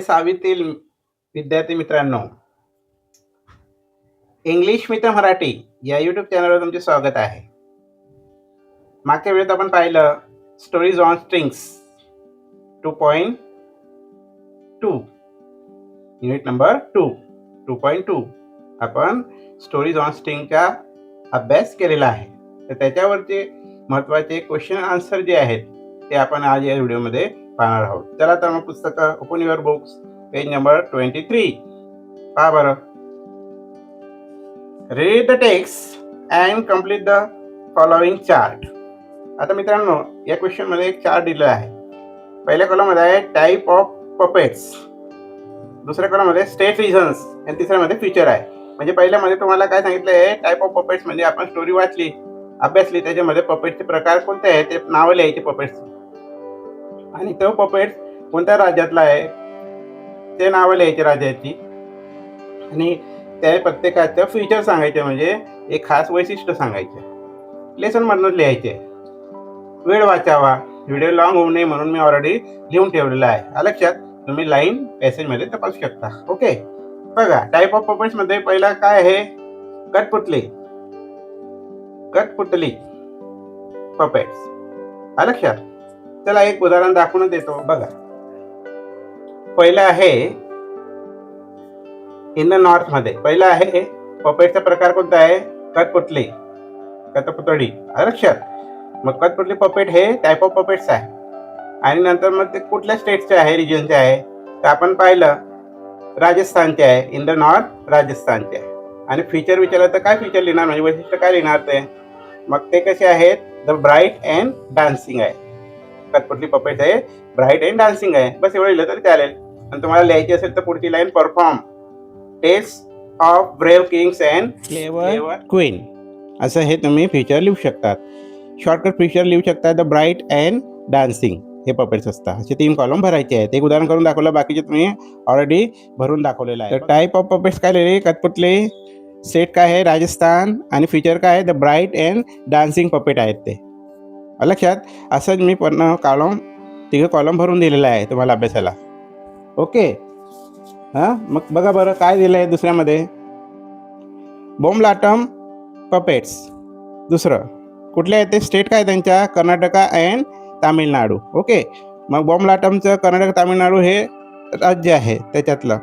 6वीतील विद्यार्थी मित्रांनो, इंग्लिश मित्र मराठी या यूट्यूब चॅनलवर तुमचे स्वागत आहे. मागच्या वेळेत आपण पाहिलं stories on strings 2.2 unit number 2.2 आपण स्टोरीज ऑन स्ट्रिंगचा अभ्यास केलेला आहे. तर त्याच्यावरचे महत्त्वाचे क्वेश्चन आन्सर जे आहेत ते आपण आज या व्हिडिओमध्ये पाहणार आहोत. चला तर मग पुस्तकं open your books, page number 23. पहा बरं. Read the text and complete the following chart. आता मित्रांनो, या क्वेश्चनमध्ये एक चार्ट दिलेला आहे. पहिल्या कॉलममध्ये आहे टाईप ऑफ पपेट्स, दुसऱ्या कॉलममध्ये स्टेट रिझन्स आणि तिसऱ्यामध्ये फीचर आहे. म्हणजे पहिल्यामध्ये तुम्हाला काय सांगितलं आहे, टाईप ऑफ पपेट्स म्हणजे आपण स्टोरी वाचली, अभ्यासली, त्याच्यामध्ये पपेट्सचे प्रकार कोणते आहेत ते नावं लिहायचे पपेट्स, आणि तो पपेट्स कोणत्या राज्यातला आहे ते नावं लिहायचे राज्याची, आणि त्या प्रत्येकाचं फीचर सांगायचे, म्हणजे एक खास वैशिष्ट्य सांगायचे. लेसनमधून लिहायचे. वेळ वाचावा, व्हिडिओ लॉंग होऊ नये म्हणून मी ऑलरेडी लिहून ठेवलेला आहे. लक्षात, तुम्ही लाईन पॅसेजमध्ये तपासू शकता. ओके, बघा. टाईप ऑफ पपेट्समध्ये पहिला काय आहे, कठपुतली पपेट्स. लक्षात. चला एक उदाहरण दाखवून देतो. बघा, पहिलं आहे इन द नॉर्थ मध्ये. पहिला आहे पपेटचा प्रकार कोणता आहे, कठपुतळी. लक्षात. मग कठपुतळी पपेट हे टाईप ऑफ पपेट्स आहे. आणि नंतर मग ते कुठल्या स्टेटचे आहे, रिजनचे आहे, तर आपण पाहिलं राजस्थानचे आहे. इन द नॉर्थ राजस्थानचे आहे. आणि फीचर विचारलं तर काय फीचर लिहिणार, म्हणजे वैशिष्ट्य काय लिहिणार ते. मग ते कसे आहेत, द ब्राईट अँड डान्सिंग आहे. कठपुतळी पपेट आहे, ब्राईट अँड डान्सिंग आहे. बस एवढं लिहिलं तरी चालेल. आणि तुम्हाला लिहायची असेल तर पुढची line, perform tales of brave kings and clever queen, असं हे तुम्ही फीचर लिहू शकतात. शॉर्टकट फीचर लिहू शकता. द ब्राईट अँड डान्सिंग हे पपेट्स असतात. असे 3 कॉलम भरायचे आहेत. एक उदाहरण करून दाखवलं, बाकीचे तुम्ही ऑलरेडी भरून दाखवलेलं आहे. तर टाईप ऑफ पपेट्स काय लिहिले, कठपुतळी. स्टेट काय आहे, राजस्थान. आणि फीचर काय आहे, the bright and dancing puppet आहेत ते. लक्षात. असंच मी पूर्ण तिघं कॉलम भरून दिलेलं आहे तुम्हाला अभ्यासाला. ओके. मग बघा बरं काय दिलं आहे दुसऱ्यामध्ये, बोमलाटम पपेट्स. दुसरं कुठले आहे ते, स्टेट काय त्यांच्या, कर्नाटका अँड तामिळनाडू. ओके. मग बोमलाटमचं कर्नाटक तामिळनाडू हे राज्य आहे, त्याच्यातलं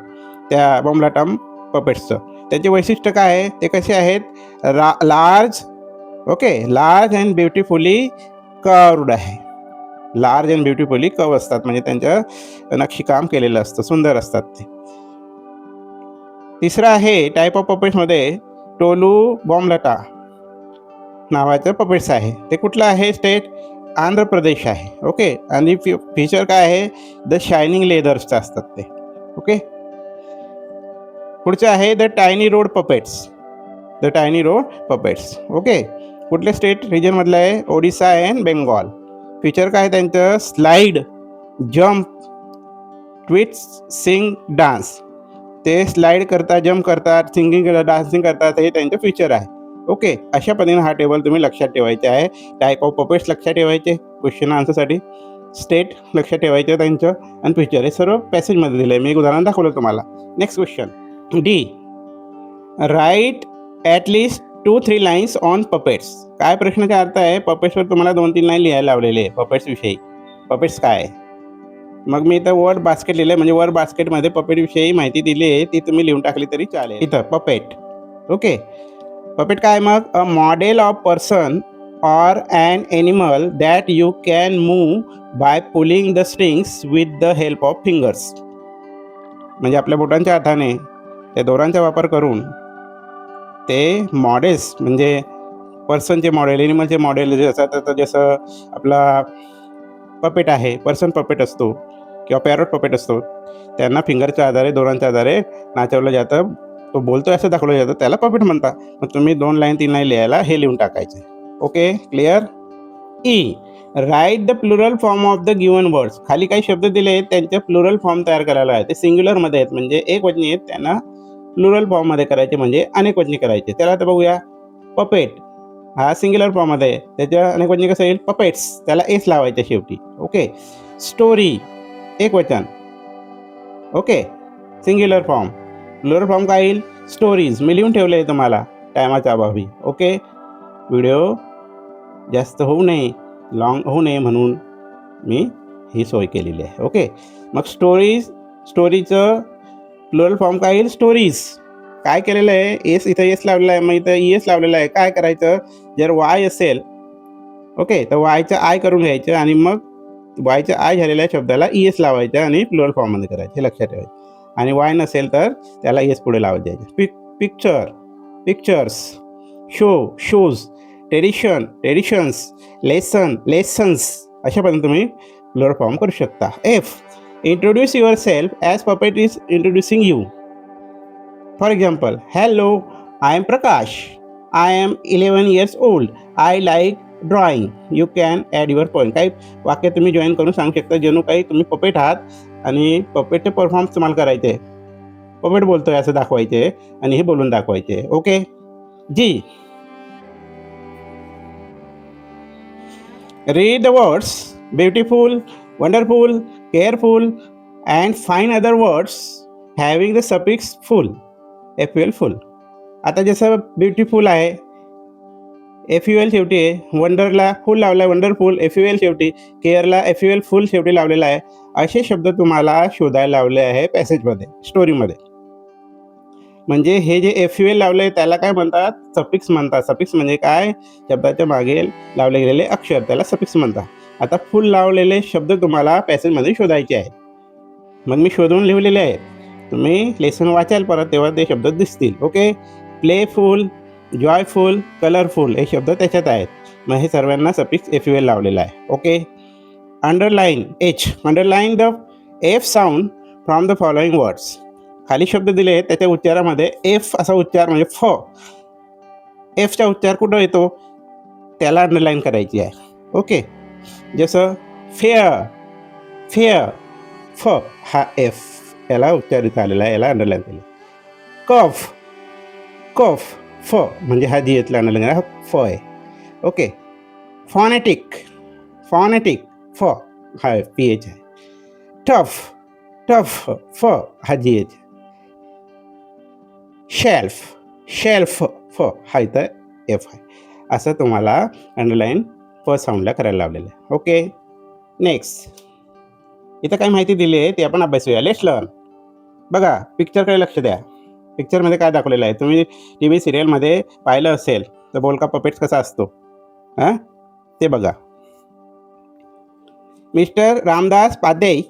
त्या बोमलाटम पपेट्सचं. त्याचे वैशिष्ट्य काय आहे, ते कसे आहेत, large. Okay. Large and beautifully curved आहे. लार्ज अँड ब्युटिफुली कर्व असतात, म्हणजे त्यांचं नक्षीकाम केलेलं असतं, सुंदर असतात ते. तिसरं आहे टाईप ऑफ पपेट्समध्ये टोलू बॉम्बलटा नावाचं पपेट्स आहे. ते कुठलं आहे, स्टेट आंध्र प्रदेश आहे. ओके. आणि फीचर काय आहे, द शायनिंग लेदर्सचं असतात ते. ओके. पुढचं आहे the tiny road puppets. Okay. कुठले स्टेट रिजनमधलं आहे, ओडिसा अँड बेंगॉल. फीचर काय त्यांचं, slide, jump, twist, sing, dance. ते स्लाईड करतात, जम्प करतात, सिंगिंग करतात, डान्सिंग करतात, हे त्यांचं फीचर आहे. ओके. अशा पद्धतीने हा टेबल तुम्ही लक्षात ठेवायचे आहे. टाईप ऑफ पपेट्स लक्षात ठेवायचे क्वेश्चन आन्सरसाठी, स्टेट लक्षात ठेवायचं त्यांचं, आणि फीचर हे सर्व पॅसेजमध्ये दिलं आहे. मी एक उदाहरण दाखवलं तुम्हाला. Next question, D. Write at least 2-3 lines on puppets. काय प्रश्नाचा अर्थ आहे, पपेट्सवर तुम्हाला 2-3 लाईन लिहायला लावलेले आहे पपेट्सविषयी. पपेट्स काय आहे. मग मी इथं वर्ड बास्केट लिहिलं, म्हणजे वर्ड बास्केटमध्ये पपेटविषयी माहिती दिली आहे, ती तुम्ही लिहून टाकली तरी चालेल. इथं पपेट. ओके. पपेट काय, मग a model of person or an animal that you can move by pulling the strings with the help of fingers. म्हणजे आपल्या बोटांच्या हाताने त्या दोरांचा वापर करून ते मॉडेल्स, म्हणजे पर्सनचे मॉडेल, एनिमलचे मॉडेल जे असतात, तर जसं आपला पपेट आहे, पर्सन पपेट असतो किंवा पॅरॉट पपेट असतो, त्यांना फिंगरच्या आधारे, दोरांच्या आधारे नाचवलं जातं, तो बोलतोय असं दाखवलं जातं, त्याला पपेट म्हणतात. मग तुम्ही 2 लाईन 3 लाईन लिहायला हे लिहून टाकायचे. Okay, clear. E. Write the plural form of the given words. खाली काही शब्द दिले आहेत, त्यांचे प्लुरल फॉर्म तयार करायला आहे. ते सिंग्युलरमध्ये आहेत, म्हणजे एकवचनी आहेत, त्यांना प्लुरल फॉर्ममध्ये करायचे, म्हणजे अनेकवचनी करायचे. त्याला आता बघूया. पपेट हा सिंग्युलर फॉर्ममध्ये आहे, त्याच्या अनेकवचनी कसं येईल, पपेट्स, त्याला एस लावायच्या शेवटी. ओके. स्टोरी एकवचन, okay. Singular form. Plural form काय येईल? स्टोरीज. मी लिहून ठेवलं आहे तुम्हाला टायमाच्या अभावी. ओके. व्हिडिओ जास्त होऊ नये, लॉंग होऊ नये म्हणून मी ही सोय केलेली आहे. ओके. मग स्टोरीचं प्लुरल फॉर्म काय येईल? स्टोरीज. काय केलेलं आहे? एस इथं एस लावलेला आहे, मग इथं एस लावलेला आहे. काय करायचं? जर वाय असेल, ओके, तर वायचं आय करून घ्यायचं आणि मग वायचं आय झालेल्या शब्दाला एस लावायचं आणि प्लुरल फॉर्ममध्ये करायचं. हे लक्षात ठेवायचं. आणि वाय नसेल तर त्याला एस पुढे लावत द्यायचं. पिक्चर्स, शोज, ट्रेडिशन्स, लेसन्स अशा पद्धतीने तुम्ही प्लुरल फॉर्म करू शकता. F. Introduce yourself as puppet is introducing you. For example, hello, I am Prakash. I am 11 years old. I like drawing. You can add your point. काही वाक्य तुम्ही join करून सांगू शकता, जणू काही तुम्ही पपेट आहात आणि पपेटचे परफॉर्मन्स तुम्हाला करायचे. पपेट बोलतोय असं दाखवायचे आणि हे बोलून दाखवायचे. Okay. G. Read the words beautiful, wonderful, careful, and find other words having the suffix full. full. आता जसं ब्युटिफुल आहे, FUL शेवटी आहे. वंडरला फुल लावला आहे, वंडरफुल. FUL शेवटी. केअरला FUL फुल शेवटी लावलेला आहे. असे शब्द तुम्हाला शोधायला लावले आहे पॅसेजमध्ये, स्टोरीमध्ये. म्हणजे हे जे FUL लावलं आहे त्याला काय म्हणतात? सफिक्स म्हणतात. सफिक्स म्हणजे काय? शब्दाच्या मागे लावले गेलेले अक्षर, त्याला सफिक्स म्हणतात. आता फुल लावलेले शब्द तुम्हाला पॅसेजमध्ये शोधायचे आहेत. मग मी शोधून लिहिलेले आहेत. तुम्ही लेसन वाचाल परत तेव्हा ते शब्द दिसतील. ओके. प्लेफुल, जॉयफुल, कलरफुल हे शब्द त्याच्यात आहेत. मग हे सर्वांना सफिक्स FUL लावलेला आहे. Okay. Underline the F sound from the following words. खाली शब्द दिले आहेत त्याच्या उच्चारामध्ये एफ असा उच्चार म्हणजे फ. एफचा उच्चार कुठं येतो त्याला अंडरलाईन करायची आहे. ओके. जसं फेअर, फ हा एफ याला उच्चारित आलेला आहे, याला अंडरलाईन केलं. कफ, फ म्हणजे हा जी येतला अंडरलाईन हा फ आहे. ओके. फॉनेटिक, फ हा PH आहे. टफ, फ हा GH. शेल्फ, फ हा इथं F आहे. असं तुम्हाला अंडरलाईन फ साऊंडला करायला लावलेलं आहे. ओके. नेक्स्ट. इथं काय माहिती दिली आहे ते आपण अभ्यासूया. Let's learn. बघा, पिक्चरकडे लक्ष द्या. पिक्चरमध्ये काय दाखवलेलं आहे? तुम्ही TV सिरियलमध्ये पाहिलं असेल तर बोलका पपेट्स कसा असतो ते बघा. Mister Ramdas Padhyay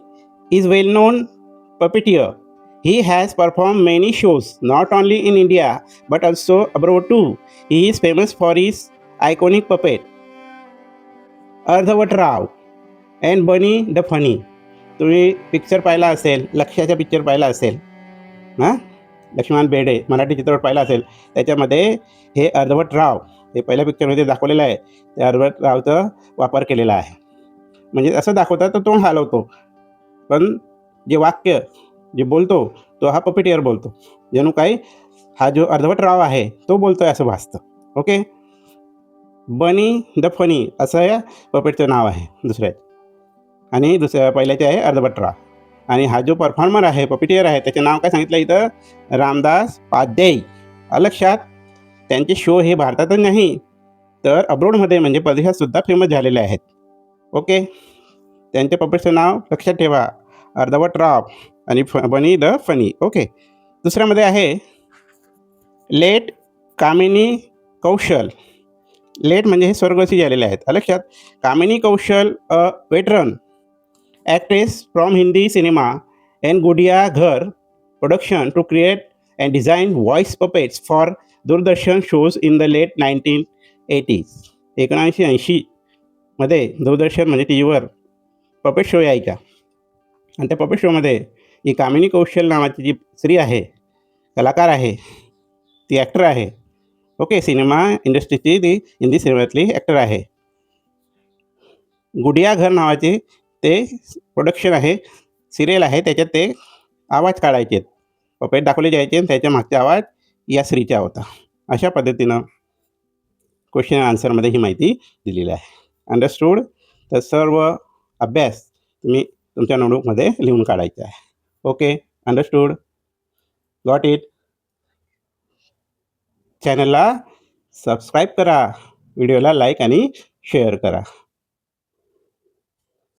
is well known puppeteer. He has performed many shows not only in India but also abroad too. He is famous for his iconic puppet अर्धवट राव and Bunny the Funny. तुम्ही picture पाहिला असेल, लक्ष्याचा picture पाहिला असेल, लक्ष्मण बेर्डे मराठी चित्रपट पाहिला असेल. त्याच्यामध्ये हे अर्धवट राव हे पहिल्या पिक्चरमध्ये दाखवलेलं आहे. त्या अर्धवट रावचा वापर केलेला आहे. म्हणजे असं दाखवतात तर तोंड हलवतो, पण जे वाक्य जे बोलतो तो हा पपेटियर बोलतो. जणू काही हा जो अर्धवट राव आहे तो बोलतोय असं भासतं. ओके. बनी द फनी असं या पपेटचं नाव आहे दुसऱ्या, आणि पहिल्याचे आहे अर्धवट राव. आणि हा जो परफॉर्मर आहे, पपेटियर आहे, त्याचे नाव काय सांगितलं इथं? रामदास पाध्याय. लक्षात. त्यांचे शो हे भारतातच नाही तर अब्रोडमध्ये म्हणजे परदेशातसुद्धा फेमस झालेले आहेत. ओके. त्यांच्या पपेटचं नाव लक्षात ठेवा, अर्धवट राव आणि बनी द फनी. ओके. दुसऱ्यामध्ये आहे लेट कामिनी कौशल. लेट म्हणजे हे स्वर्गवासी झालेले आहेत. लक्षात. Kamini Kaushal a veteran actress from Hindi cinema and Gudiya Ghar production to create and design voice puppets for Doordarshan shows in the late 1980s. 1980 मध्ये दूरदर्शन म्हणजे टीव्हीवर पपेट शो यायचा, आणि त्या पपेट शोमध्ये ही कामिनी कौशल नावाची जी स्त्री आहे, कलाकार आहे, ती ॲक्टर आहे. ओके. सिनेमा इंडस्ट्रीची ती हिंदी सिनेमातली ॲक्टर आहे. गुडिया घर नावाचे ते प्रोडक्शन आहे, सिरियल आहे, त्याच्यात ते आवाज काढायचे, पपेट दाखवले जायचे आणि त्याच्या मागचा आवाज या स्त्रीचा होता. अशा पद्धतीनं क्वेश्चन आन्सरमध्ये ही माहिती दिलेली आहे. अंडरस्टूड? तर सर्व अभ्यास तुम्ही तुमच्या नोटबुकमध्ये लिहून काढायचा आहे. ओके. अंडरस्टूड? Got it? चॅनलला सबस्क्राईब करा, व्हिडिओला लाईक आणि शेअर करा.